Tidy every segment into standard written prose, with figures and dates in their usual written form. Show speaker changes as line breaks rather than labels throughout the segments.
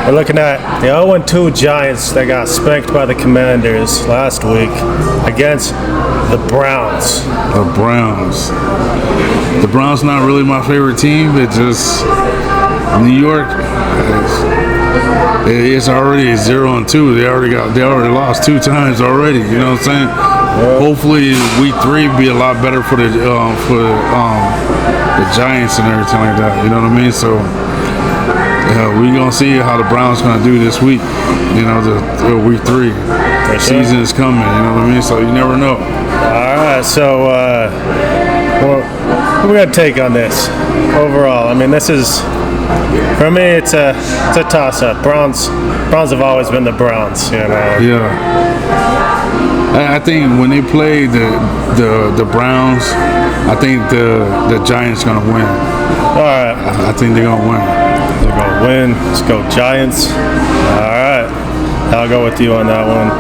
We're looking at the 0-2 Giants that got spanked by the Commanders last week against the Browns.
The Browns. The Browns not really my favorite team. It just New York. It's already 0-2. They already lost 2 times already. You know what I'm saying? Hopefully, week 3 be a lot better for the Giants and everything like that. You know what I mean? So we gonna see how the Browns gonna do this week. You know, the week 3. The season is coming. You know what I mean? So you never know.
All right. So what we got to take on this overall? I mean, this is. For me, it's a toss-up. Browns have always been the Browns, you know.
Yeah. I think when they play the Browns, I think the Giants gonna win.
All right.
I think they're gonna win.
They're gonna win. Let's go Giants. All right. I'll go with you on that one.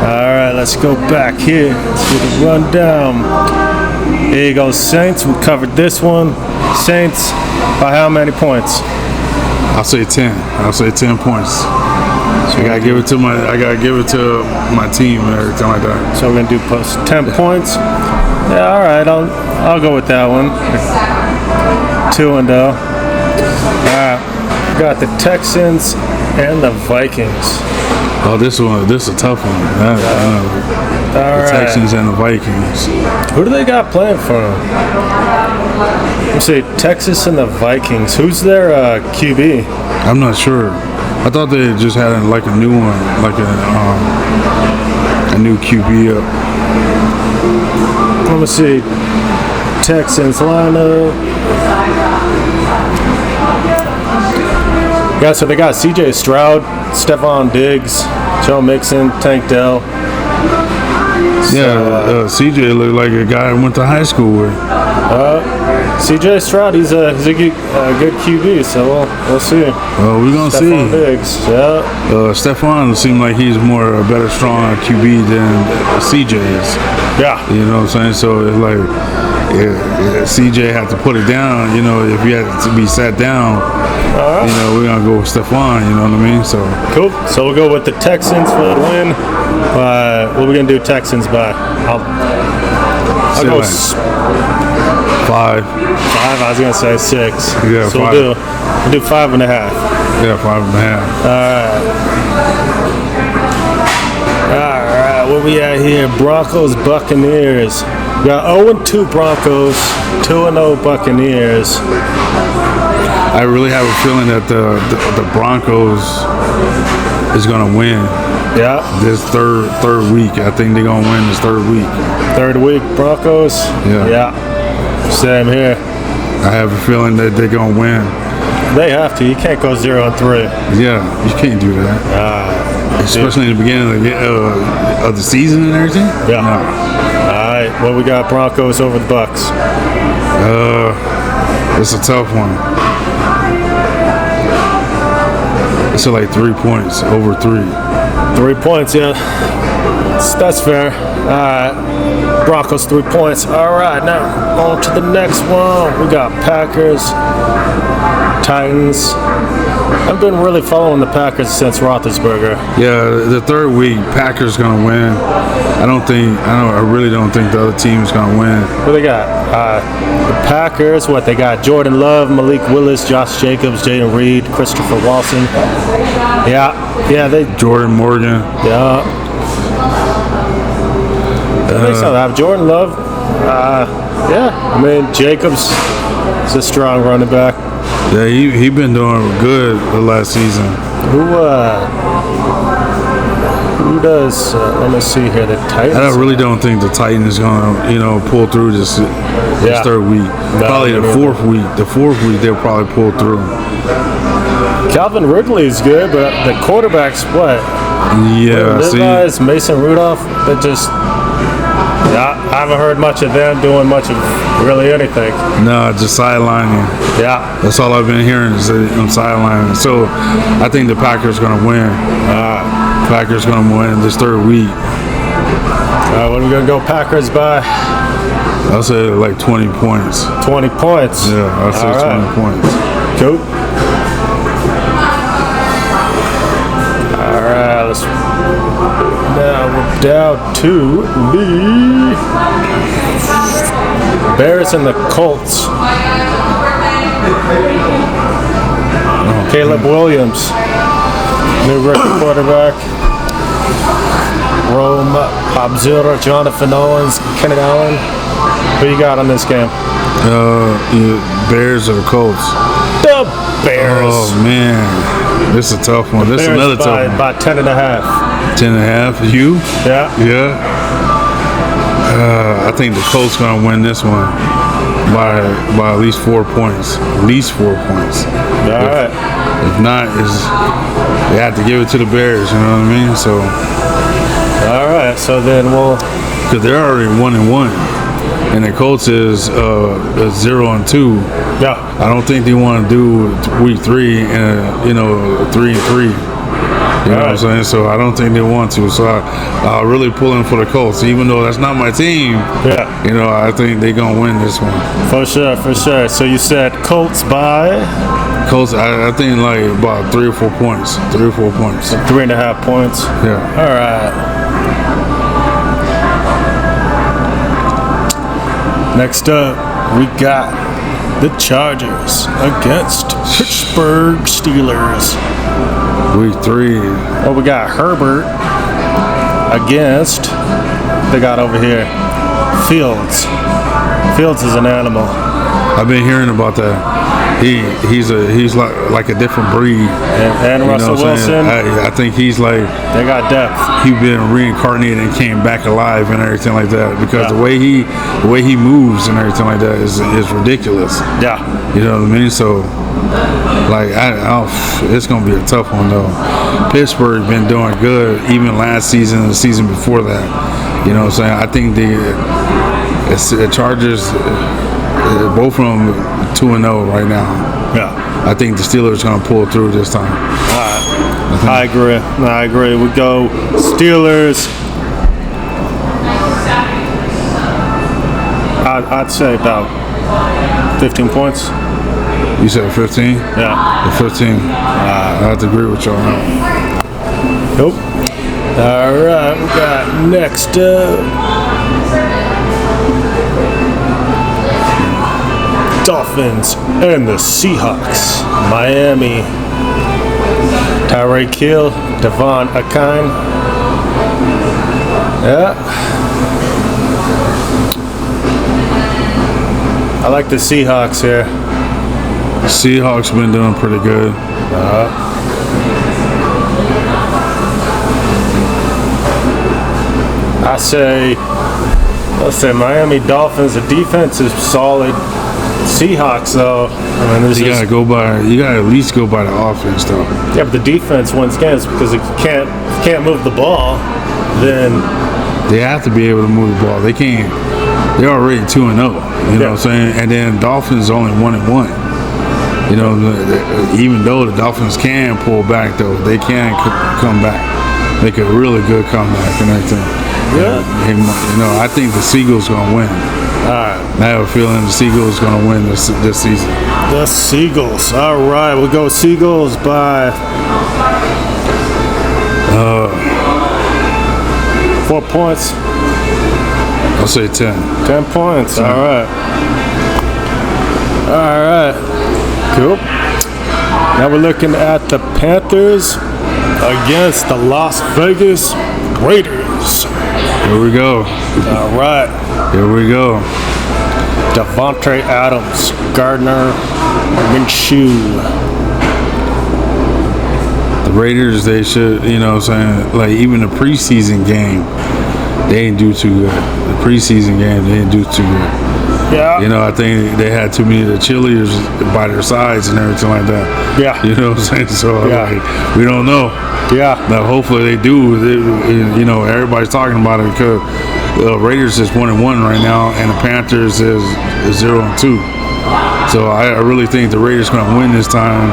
All right. Let's go back here. Let's do the rundown. Here you go, Saints. We covered this one. Saints. By how many points?
I'll say 10. I'll say 10 points. So I gotta give it to my team and everything like that.
So we're gonna do plus 10 points. Yeah, all right. I'll go with that one. 2-0. All right. We got the Texans and the Vikings.
Oh, this is a tough one. The Texans and the Vikings.
Who do they got playing for them? Let's see, Texas and the Vikings. Who's their QB?
I'm not sure. I thought they just had like a new one, like a new QB up.
Let me see. Texans lineup. Yeah, so they got CJ Stroud, Stephon Diggs, Joe Mixon, Tank Dell.
CJ looked like a guy I went to high school with.
CJ Stroud, he's a good QB, so we'll see.
We're gonna see.
Stephon Diggs, yeah.
Stephon seemed like he's a better, strong QB than CJ is.
Yeah.
You know what I'm saying? So it's like, CJ had to put it down. You know, if he had to be sat down, you know, we're gonna go with Stephon. You know what I mean? So
cool. So we'll go with the Texans for the win. What are we gonna do Texans by? I'll go
5.
5. I was gonna say 6.
Yeah,
so
5.
We'll do 5.5.
Yeah, 5.5.
All right. What we at here? Broncos, Buccaneers. We got 0-2 Broncos, 2-0 Buccaneers.
I really have a feeling that the Broncos is gonna win.
Yeah.
This third week, I think they're gonna win this third week.
Third week, Broncos. Yeah. Same here.
I have a feeling that they're gonna win.
They have to. You can't go 0-3.
Yeah, you can't do that. Especially in the beginning of the season and everything.
Yeah. No. All right. Well, we got Broncos over the Bucks.
It's a tough one. It's like 3 points, over 3.
3 points, yeah. That's fair. All right. Broncos 3 points. All right, now on to the next one. We got Packers, Titans. I've been really following the Packers since Roethlisberger.
Yeah, the third week, Packers gonna win. I really don't think the other team is gonna win.
What they got? The Packers. What they got? Jordan Love, Malik Willis, Josh Jacobs, Jaden Reed, Christopher Walton. Yeah.
Jordan Morgan.
Yeah. I think so. They have Jordan Love. I mean, Jacobs is a strong running back.
Yeah, he been doing good the last season.
Who does? Let me see here. The Titans.
I really don't think the Titans is gonna, pull through this third week.
No,
probably the fourth week. The fourth week they'll probably pull through.
Calvin Ridley's good, but the quarterback's what?
Yeah,
guys, Mason Rudolph. They just. Yeah, I haven't heard much of them doing much of really anything.
No, just sidelining.
Yeah.
That's all I've been hearing is them sidelining. So I think the Packers going to win. Packers going to win this third week.
What are we going to go Packers by?
I'll say like 20 points.
20 points?
Yeah, I'll say 20 points.
Cool. down to the Bears and the Colts. Caleb Williams, new rookie quarterback. Rome Habzura, Jonathan Owens, Kenneth Allen. Who you got on this game?
Bears or the Colts?
The Bears.
Oh man, this is a tough one. This is another tough one.
About 10.5.
10.5. You?
Yeah.
Yeah. I think the Colts gonna win this one by at least 4 points. At least 4 points.
All right.
If not, they have to give it to the Bears. You know what I mean? So.
All right. So then we'll.
Because they're already 1-1, and the Colts is 0-2.
Yeah.
I don't think they want to do week 3 and 3-3. You know what I'm saying? So I don't think they want to. So I really pulling for the Colts, even though that's not my team.
Yeah.
I think they're gonna win this one.
For sure, for sure. So you said Colts by
Colts. I think like about 3 or 4 points. 3 or 4 points.
3.5 points.
Yeah.
All right. Next up, we got the Chargers against Pittsburgh Steelers.
Week 3.
Well, we got Herbert against, they got over here, Fields. Fields is an animal.
I've been hearing about that. He's like a different breed.
And Russell Wilson.
I think he's like,
they got depth.
He's been reincarnated and came back alive and everything like that, because the way he moves and everything like that is ridiculous.
Yeah.
You know what I mean? So like it's gonna be a tough one though. Pittsburgh been doing good even last season and the season before that. You know what I'm saying? I think the Chargers, both of them 2-0 right now.
Yeah.
I think the Steelers are gonna pull through this time.
I agree. We go Steelers. I'd say about 15 points.
You said 15?
Yeah.
15. I have to agree with y'all now.
Nope. All right, we got next up Dolphins and the Seahawks. Miami. Tyreek Hill, Devon Achane. Yeah. I like the Seahawks here.
The Seahawks been doing pretty good. Let's say Miami Dolphins. The defense is solid. Seahawks, though, I mean, you gotta at least go by the offense, though.
Yeah, but the defense wins games because if you can't move the ball, then
they have to be able to move the ball. They can't. They're already 2-0. You know what I'm saying? And then Dolphins only 1-1. You know, even though the Dolphins can pull back, though, they can come back, make a really good comeback and everything.
Yeah.
And, I think the Seagulls gonna win.
All right.
I have a feeling the Seagulls gonna win this season.
The Seagulls. All right, we'll go Seagulls by 4 points.
I'll say 10.
10 points. 10. All right. Cool. Now we're looking at the Panthers against the Las Vegas Raiders.
Here we go.
All right.
Here we go.
Devontae Adams, Gardner Minshew.
The Raiders, they should, you know what I'm saying, like even the preseason game, they didn't do too good. The preseason game, they didn't do too good.
Yeah.
You know, I think they had too many of the cheerleaders by their sides and everything like that.
Yeah.
You know what I'm saying? So, we don't know.
Yeah.
Now, hopefully they do. You know, everybody's talking about it because the Raiders is 1-1 right now, and the Panthers is 0-2. So I really think the Raiders going to win this time.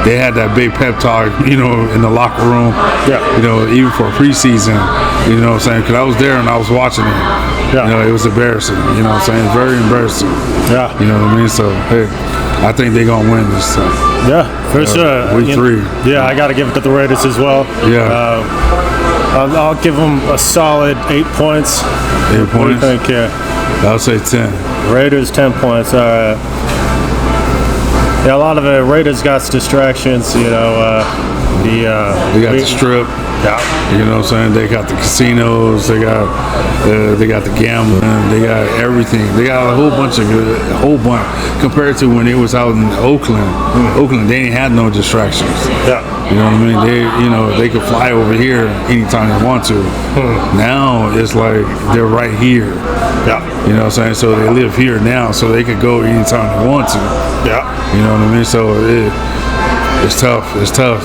They had that big pep talk, you know, in the locker room. Yeah. You know, even for preseason, you know what I'm saying? Because I was there and I was watching it. Yeah. You know, it was embarrassing. You know what I'm saying? It's very embarrassing. Yeah. You know what I mean? So, hey, I think they're going to win this time.
Yeah, for sure.
Week 3.
Yeah, I got to give it to the Raiders as well.
Yeah.
I'll give them a solid 8 points.
8
What do you
points.
think here?
I'll say 10.
Raiders 10 points. All right. Yeah, a lot of the Raiders got distractions. You know,
They got the strip.
Yeah.
You know what I'm saying? They got the casinos. They got the gambling. They got everything. They got a whole bunch compared to when it was out in Oakland. Oakland, they ain't had no distractions.
Yeah.
You know what I mean? They could fly over here anytime they want to. Now it's like they're right here.
Yeah.
You know what I'm saying? So they live here now, so they could go anytime they want to.
Yeah.
You know what I mean? So it's tough. It's tough.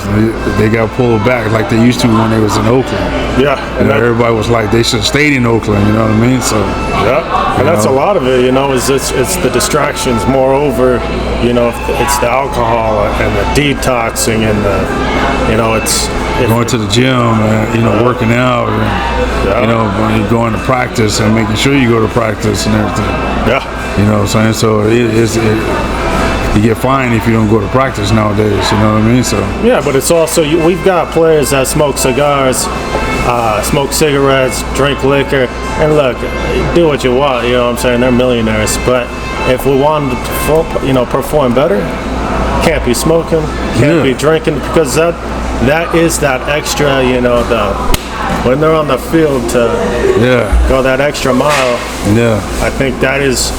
They got pulled back like they used to when they was in Oakland.
Yeah.
You know, everybody was like, they should have stayed in Oakland. You know what I mean? So
yeah, and that's a lot of it. You know, is it's the distractions. Moreover, you know, it's the alcohol and the detoxing and the, you know, it's
going to the gym and, you know, working out and, you know, when you're going to practice and making sure you go to practice and everything.
Yeah.
You know what I'm saying? So you get fined if you don't go to practice nowadays. You know what I mean? So
yeah, but it's also we've got players that smoke cigars, smoke cigarettes, drink liquor, and look, do what you want. You know what I'm saying? They're millionaires, but if we want to, perform better, can't be smoking, can't be drinking, because that is that extra. You know, when they're on the field to go that extra mile.
Yeah,
I think that is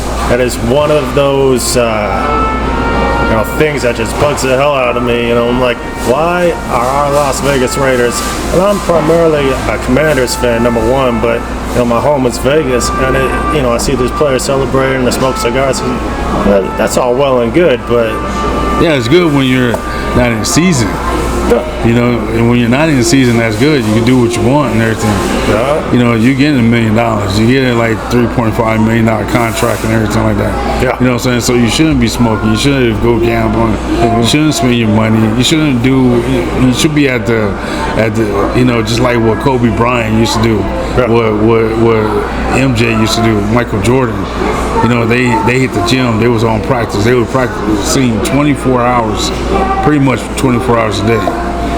one of those. Things that just bugs the hell out of me. You know, I'm like, why are our Las Vegas Raiders? And I'm primarily a Commanders fan, number one, but my home is Vegas, and I see these players celebrating, they smoke cigars, and that's all well and good, but
yeah, it's good when you're not in season. You know, and when you're not in the season, that's good. You can do what you want and everything.
Yeah.
You know, you're getting $1 million. You're getting like $3.5 million contract and everything like that.
Yeah.
You know what I'm saying? So you shouldn't be smoking. You shouldn't go gambling. You shouldn't spend your money. You shouldn't do. You should be at the just like what Kobe Bryant used to do.
Yeah.
What MJ used to do. Michael Jordan. You know, they hit the gym. They was on practice. They were practicing 24 hours, pretty much 24 hours a day.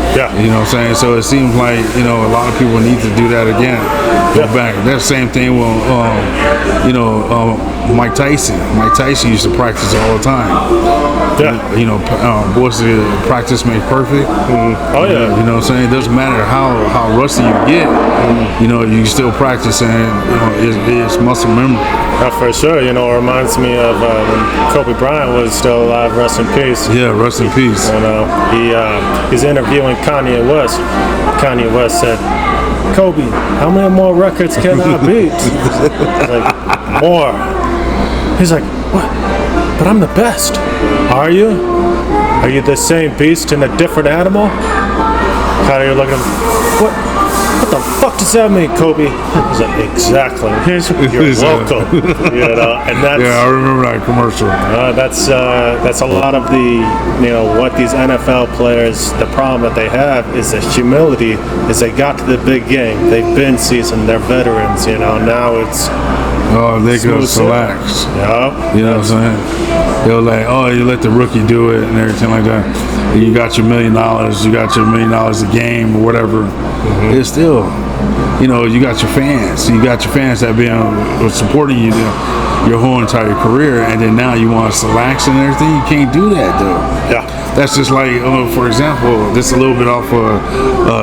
Yeah.
You know what I'm saying? So it seems like, a lot of people need to do that again. Go back. That same thing with, Mike Tyson. Mike Tyson used to practice all the time.
Yeah.
What's the practice makes perfect?
Oh, yeah.
You know what I'm saying? It doesn't matter how rusty you get. You still practice, and it's muscle memory.
For sure. It reminds me of when Kobe Bryant was still alive. Rest in peace.
Yeah, rest in peace.
He's interviewing Kanye West. Kanye West said, "Kobe, how many more records can I beat?" He's like, "More." He's like, "What? But I'm the best." "Are you? Are you the same beast in a different animal?" Kanye looking at him, What the fuck does that mean, Kobe?" He's like, "Exactly. You're welcome." And that's
I remember that commercial.
that's a lot of the what these NFL players. The problem that they have is the humility. Is they got to the big game, they've been seasoned, they're veterans. Now it's
they go slax.
Yeah.
You know what I'm saying? They're like, you let the rookie do it and everything like that. And you got your $1 million, you got your $1 million a game or whatever. It's still, you got your fans. You got your fans that been supporting you your whole entire career, and then now you want to slax and everything. You can't do that, though.
Yeah.
That's just like, for example, this is a little bit off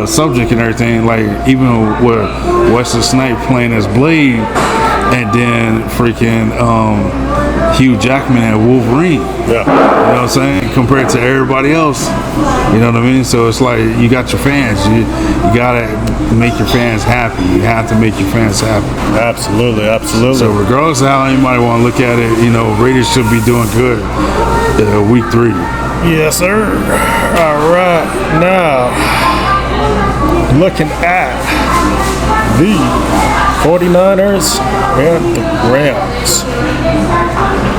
subject and everything. Like even with Wesley Snipes playing as Blade, and then freaking Hugh Jackman at Wolverine.
Yeah.
You know what I'm saying? Compared to everybody else. You know what I mean? So it's like you got your fans. You gotta make your fans happy. You have to make your fans happy.
Absolutely.
So regardless of how anybody want to look at it, Raiders should be doing good week 3.
Yes, sir. All right. Now, looking at the 49ers and the Rams.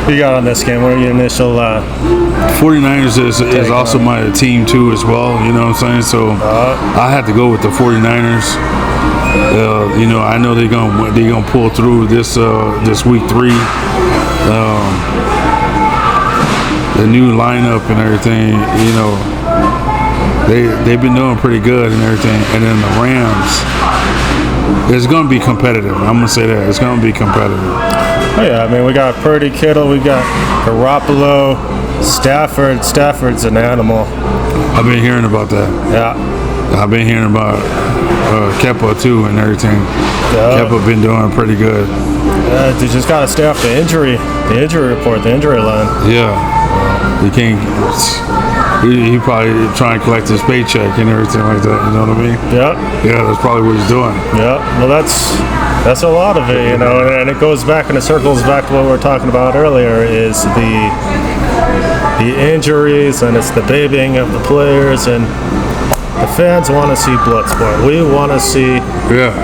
You got on this game? What are your initial?
49ers is also my team too as well. You know what I'm saying? So I had to go with the 49ers. I know they're gonna pull through this week 3. The new lineup and everything. they've been doing pretty good and everything. And then the Rams, it's going to be competitive. I'm going to say that it's going to be competitive.
Oh yeah, I mean we got Purdy, Kittle, we got Garoppolo, Stafford. Stafford's an animal.
I've been hearing about that.
Yeah.
I've been hearing about Kepa too and everything.
Yeah.
Kepa been doing pretty good.
They just got to stay off the injury report, the injury line.
Yeah. He can't. He probably trying to collect his paycheck and everything like that. You know what I mean?
Yeah.
Yeah, that's probably what he's doing.
Yeah. Well, that's a lot of it, you know, and it goes back and it circles back to what we were talking about earlier. Is the injuries and it's the babying of the players, and the fans want to see blood sport. We want to see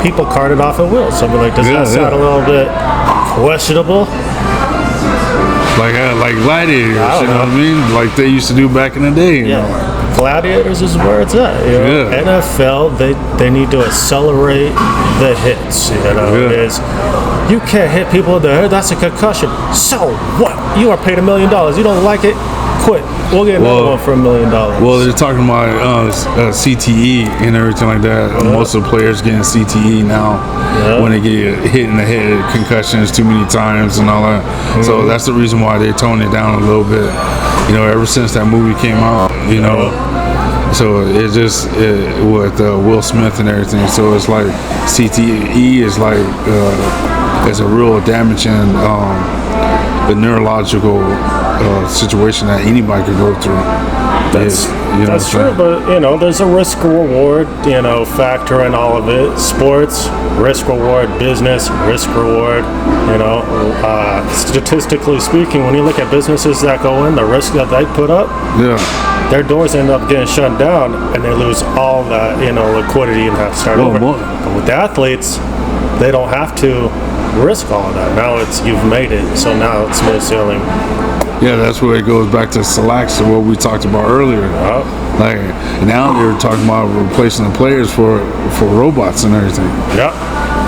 people carted off at will. So I'm like, does that sound a little bit questionable?
Like gladiators, you know what I mean? Like they used to do back in the day. You know?
Gladiators is where it's at. You know? NFL, they need to accelerate the hits. You know, you can't hit people in the head. That's a concussion. So what? You are paid $1 million. You don't like it? Quit. We'll get another one for $1 million.
Well, they're talking about CTE and everything like that. Most of the players getting CTE now when they get hit in the head, concussions too many times and all that. So that's the reason why they toned it down a little bit. You know, ever since that movie came out, you know. So it's just with Will Smith and everything. So it's like CTE is like it's a real damaging the neurological situation that anybody could go through.
That's true, but you know, there's a risk reward, you know, factor in all of it. Sports, risk reward, business, risk reward. You know, statistically speaking, when you look at businesses that go in, the risk that they put up, their doors end up getting shut down, and they lose all that, you know, liquidity and have to start over. But with the athletes, they don't have to risk all of that. Now you've made it, so now it's smooth sailing.
Yeah, that's where it goes back to Selacts, what we talked about earlier. Like now they're talking about replacing the players for robots and everything.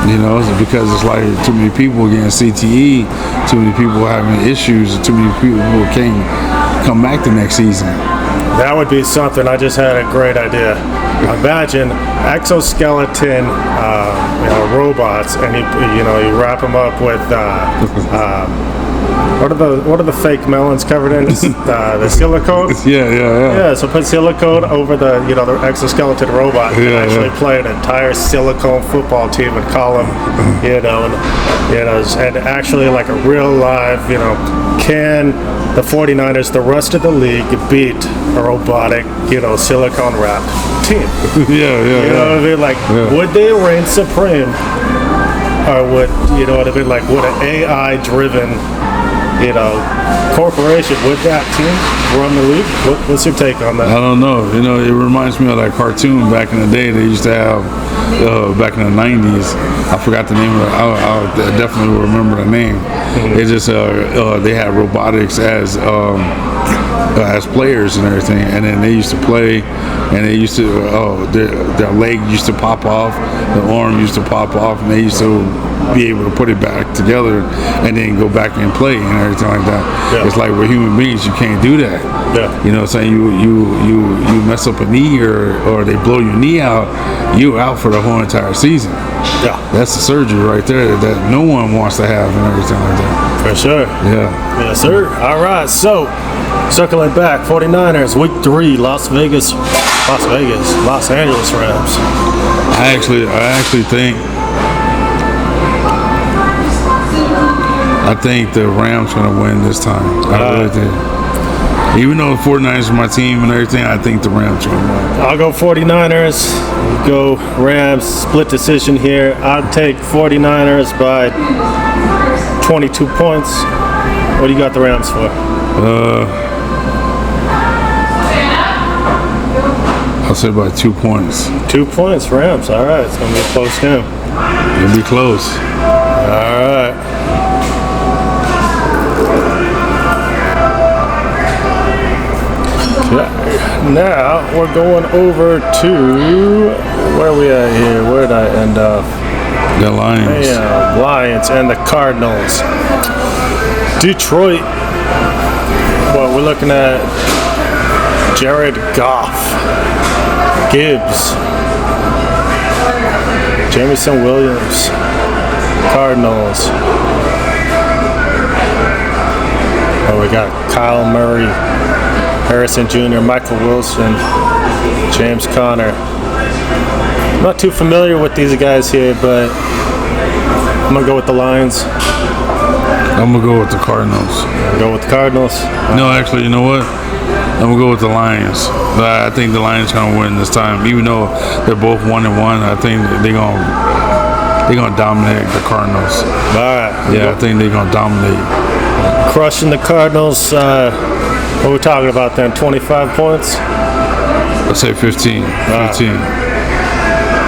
You know, because it's like too many people getting CTE, too many people having issues, and too many people can't come back the next season.
That would be something. I just had a great idea. Imagine exoskeleton, robots, and you wrap them up with what are the fake melons covered in? The silicone. Yeah. So put silicone over the the exoskeleton robot and actually play an entire silicone football team and call them, and actually like a real live, can the 49ers, the rest of the league, beat a robotic, silicone wrapped team? You know what I mean? Like, would they reign supreme, or would would an AI driven corporation, would that team run the league? What's your take on that?
I don't know. It reminds me of that cartoon back in the day they used to have back in the 90s. I forgot the name of it. I'll definitely remember the name. It just they had robotics as players and everything, and then they used to play, and they used to their leg used to pop off, the arm used to pop off, and they used to be able to put it back together and then go back and play and everything like that. It's like we're human beings, you can't do that. You know what I'm saying? You mess up a knee or they blow your knee out, you're out for the whole entire season. That's the surgery right there that no one wants to have and everything like that.
For sure. Yes, sir. All right, so circling back, 49ers, week 3, Los Angeles Rams.
I actually think the Rams going to win this time. I really think. Even though the 49ers are my team and everything, I think the Rams are going to win.
I'll go 49ers. Go Rams. Split decision here. I'll take 49ers by 22 points. What do you got the Rams for?
I'll say by 2 points.
2 points, Rams. All right. It's going to be a close game.
It'll be close.
All right. Now we're going over to where are we at here? Where did I end up?
The Lions.
Yeah, Lions and the Cardinals. Detroit. Well, we're looking at Jared Goff. Gibbs. Jameson Williams. Cardinals. Oh, we got Kyle Murray, Harrison Jr., Michael Wilson, James Conner. I'm not too familiar with these guys here, but I'm going to go with the Lions.
I'm going to go with the Cardinals.
Go with the Cardinals.
No, actually, you know what? I'm going to go with the Lions. I think the Lions going to win this time. Even though they're both 1-1, I think they're going to dominate the Cardinals.
All right.
Yeah, I think they're going to dominate.
Crushing the Cardinals. What are we talking about then? 25 points?
Let's say 15. 15.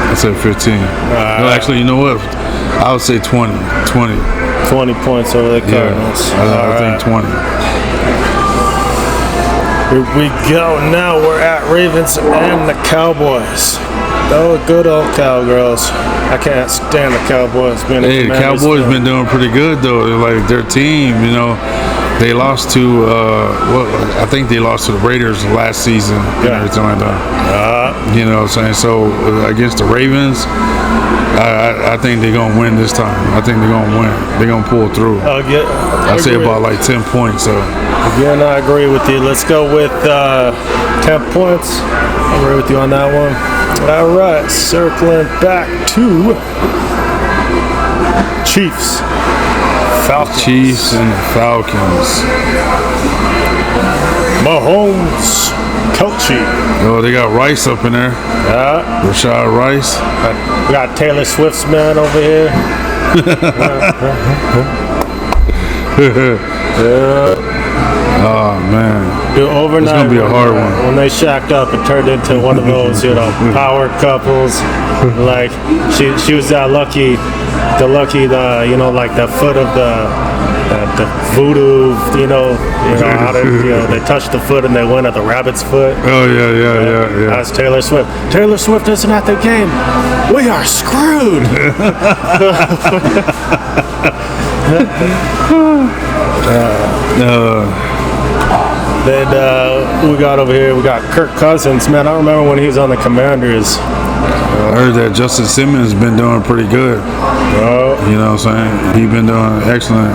Let's say 15. No, actually, you know what? I would say 20.
20 points over the Cardinals.
Yeah, I think 20.
Here we go. Now we're at Ravens and the Cowboys. Oh, good old Cowgirls. I can't stand the Cowboys.
Hey, the Cowboys been doing pretty good though. Like their team, you know, they lost to I think they lost to the Raiders last season and everything like that. You know what I'm saying? So against the Ravens, I think they're gonna win this time. I think they're gonna win. They're gonna pull through. I say about like 10 points. So
again, I agree with you. Let's go with 10 points. I agree with you on that one. All right, circling back to Chiefs. Falcons.
Chiefs and the Falcons.
Mahomes. Kelce.
Oh, they got Rice up in there. Rashad Rice.
We got Taylor Swift's man over here.
Oh man,
dude, overnight,
it's gonna be a hard one.
When they shacked up, it turned into one of those, you know, power couples. Like she was that lucky, you know, like the foot of the voodoo, you know how they touched the foot and they went at the rabbit's foot.
Oh yeah.
That's Taylor Swift. Taylor Swift isn't at the game. We are screwed. Then we got over here, we got Kirk Cousins. Man, I remember when he was on the Commanders.
I heard that Justin Simmons been doing pretty good. You know what I'm saying? He been doing excellent.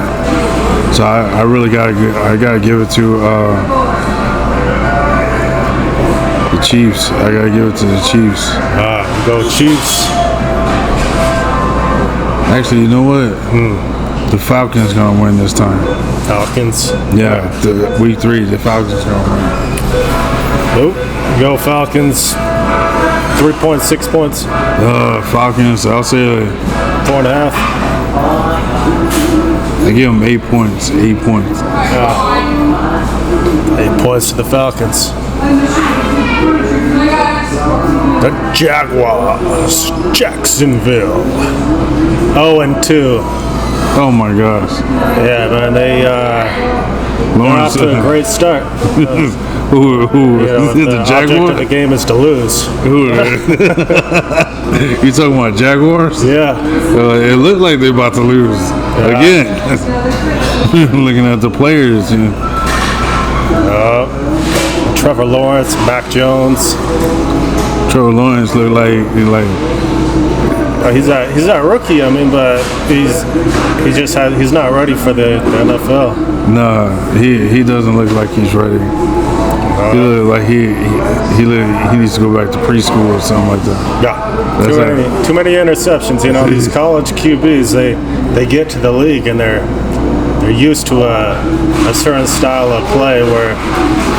So I really gotta give it to the Chiefs. I gotta give it to the Chiefs.
Go Chiefs.
Actually, you know what? The Falcons gonna win this time.
Falcons.
Yeah, week 3, the Falcons gonna win.
Go Falcons. 3.6 points.
Falcons. I'll say
4.5.
I give them 8 points. 8 points.
8 points to the Falcons. The Jaguars. Jacksonville. 0-2.
Oh my gosh.
Yeah, man, they're off to a great start.
Who?
The
Jaguars?
object of the game is to lose.
You talking about Jaguars?
Yeah.
It looked like they're about to lose again. Looking at the players. You know.
Trevor Lawrence, Mac Jones.
Trevor Lawrence looked like
he's not rookie. I mean, but he's not ready for the NFL.
Nah, he doesn't look like he's ready. He look like he needs to go back to preschool or something like that.
Yeah, too many interceptions. You know, these college QBs, they get to the league and they're used to a certain style of play where,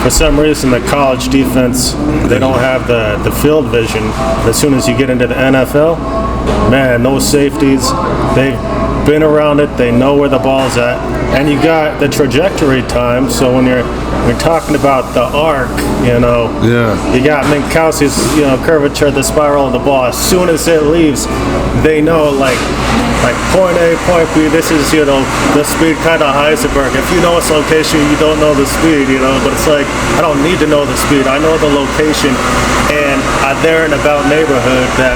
for some reason, the college defense, they don't have the field vision. As soon as you get into the NFL, man, those safeties, they've been around it. They know where the ball's at, and you got the trajectory time. So when you're talking about the arc, you know, you got Minkowski's, you know, curvature, the spiral of the ball. As soon as it leaves, they know like point A, point B. This is, you know, the speed, kind of Heisenberg. If you know its location, you don't know the speed, you know. But it's like, I don't need to know the speed. I know the location, and and they're in about neighborhood that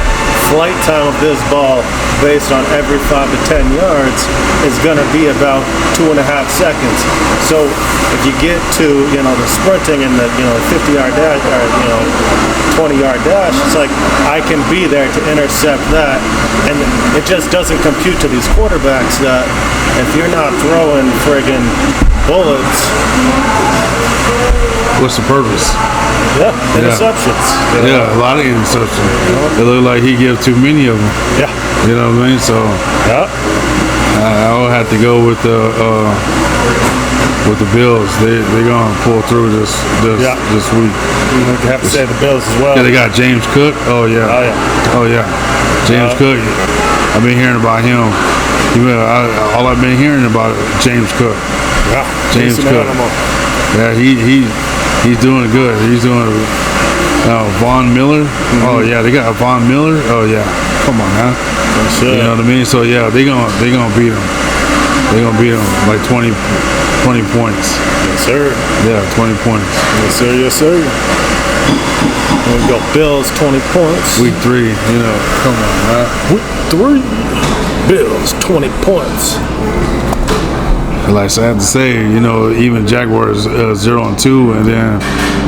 flight time of this ball based on every 5 to 10 yards is going to be about 2.5 seconds. So if you get to, the sprinting and the, 50-yard dash or, 20-yard dash, it's like I can be there to intercept that. And it just doesn't compute to these quarterbacks that if you're not throwing friggin' bullets,
what's the purpose?
yeah, interceptions.
Yeah, a lot of interceptions. It looked like he gives too many of them.
Yeah.
You know what I mean? So
Yeah.
I will have to go with the Bills. They're gonna pull through this week.
You have to say the Bills as well.
Yeah, they got James Cook. Oh yeah.
Oh, yeah.
Oh yeah. James Cook. I've been hearing about him. All I've been hearing about James Cook.
Yeah.
James
Decent
Cook.
animal.
Yeah, he's doing good. He's doing. Von Miller. Oh yeah, they got Von Miller. Oh yeah. Come on now.
Sure.
You know what I mean? So yeah, they gonna beat them. They're gonna beat them like 20 points.
Yes, sir.
Yeah, 20 points.
Yes, sir. Yes, sir. There we go. Bills, 20 points.
Week 3. Come on, man.
Week 3. Bills, 20 points.
Like I have to say, even Jaguars 0-2, and then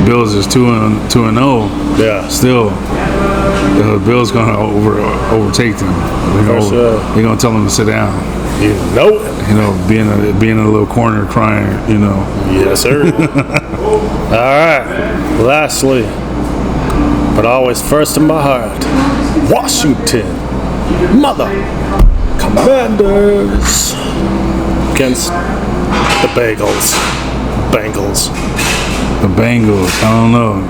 Bills is 2-0.
Yeah.
Still, the Bills gonna overtake them. They're gonna tell them to sit down.
You know it.
Being in a little corner crying.
Yes, sir. All right. Lastly, but always first in my heart, Washington, Mother Commanders against the Bengals.
The Bengals. I don't know.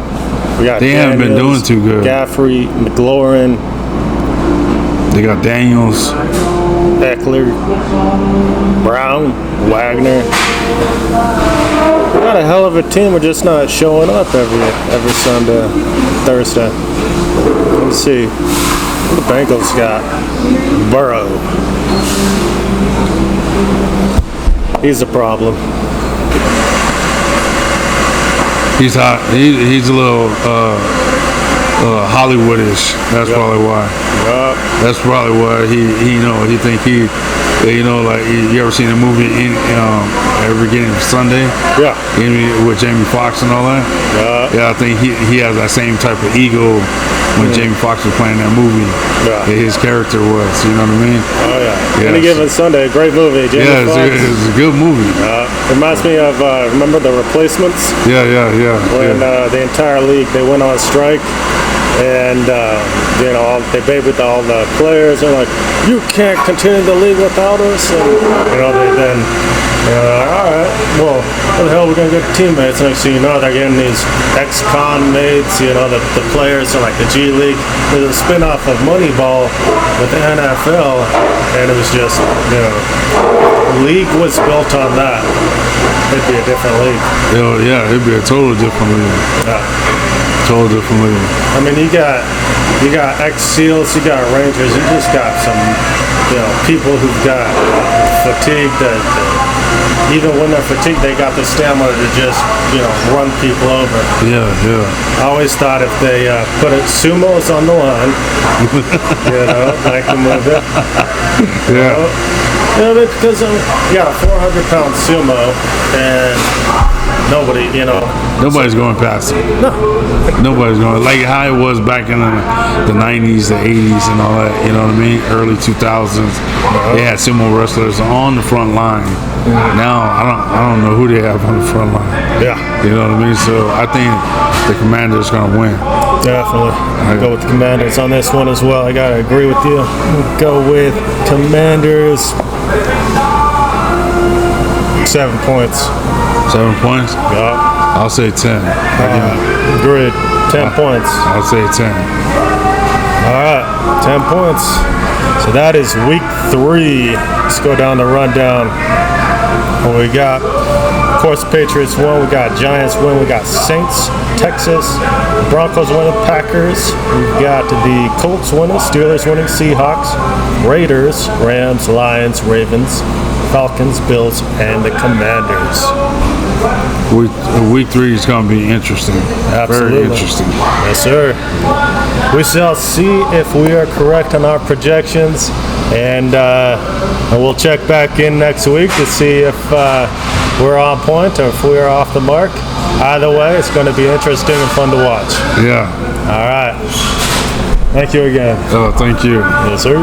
We got
They haven't been doing too good.
Gaffrey, McLaurin,
They got Daniels.
Eckler, Brown, Wagner. We got a hell of a team. We're just not showing up every Sunday, Thursday. Let's see. The Bengals got Burrow. He's a problem.
He's hot. He's a little Hollywoodish. That's probably why. That's probably why he think like you ever seen a movie in every beginning of Sunday?
Yeah.
With Jamie Foxx and all that. Yeah, I think he has that same type of ego when Jamie Foxx was playing that movie.
Yeah.
His character was. You know what I mean?
Oh yeah.
Yes.
Any Given Sunday, great movie. Jamie Foxx.
It's a good movie.
Reminds me of remember The Replacements?
Yeah.
When the entire league they went on strike. And they babied all the players. They're like, "You can't continue the league without us." And they all right, well, what the hell are we gonna get teammates? Next thing you know, they're getting these ex-con mates. The players are like the G League. There's a spin-off of Moneyball with the NFL, and it was just the league was built on that. It'd be a different league.
Yeah, it'd be a totally different league.
Yeah.
Totally different league.
I mean, you got ex-SEALs, you got Rangers, you just got some, people who've got fatigue that even when they're fatigued, they got the stamina to just, run people over.
Yeah.
I always thought if they put sumos on the line, like the movie.
Yeah.
Because you got a 400-pound sumo and
nobody's going past it.
No.
Nobody's going like how it was back in the 90s, the 80s, and all that. You know what I mean? Early 2000s, they had sumo wrestlers on the front line. Now I don't know who they have on the front line.
Yeah.
You know what I mean? So I think the Commanders gonna win.
Definitely. I go with the Commanders on this one as well. I gotta agree with you. Go with Commanders. 7 points.
7 points?
Yeah.
I'll say 10.
Agreed. 10 points.
I'll say 10.
All right. 10 points. So that is week 3. Let's go down the rundown. What we got? Of course, Patriots won. We got Giants win. We got Saints, Texas, Broncos winning, Packers. We've got the Colts winning, Steelers winning, Seahawks, Raiders, Rams, Lions, Ravens, Falcons, Bills, and the Commanders.
week 3 is going to be interesting.
Absolutely.
Very interesting.
Yes, sir. We shall see if we are correct on our projections, and we'll check back in next week to see if we're on point or if we are off the mark. Either way, it's going to be interesting and fun to watch.
Yeah.
All right. Thank you again.
Thank you.
Yes, sir.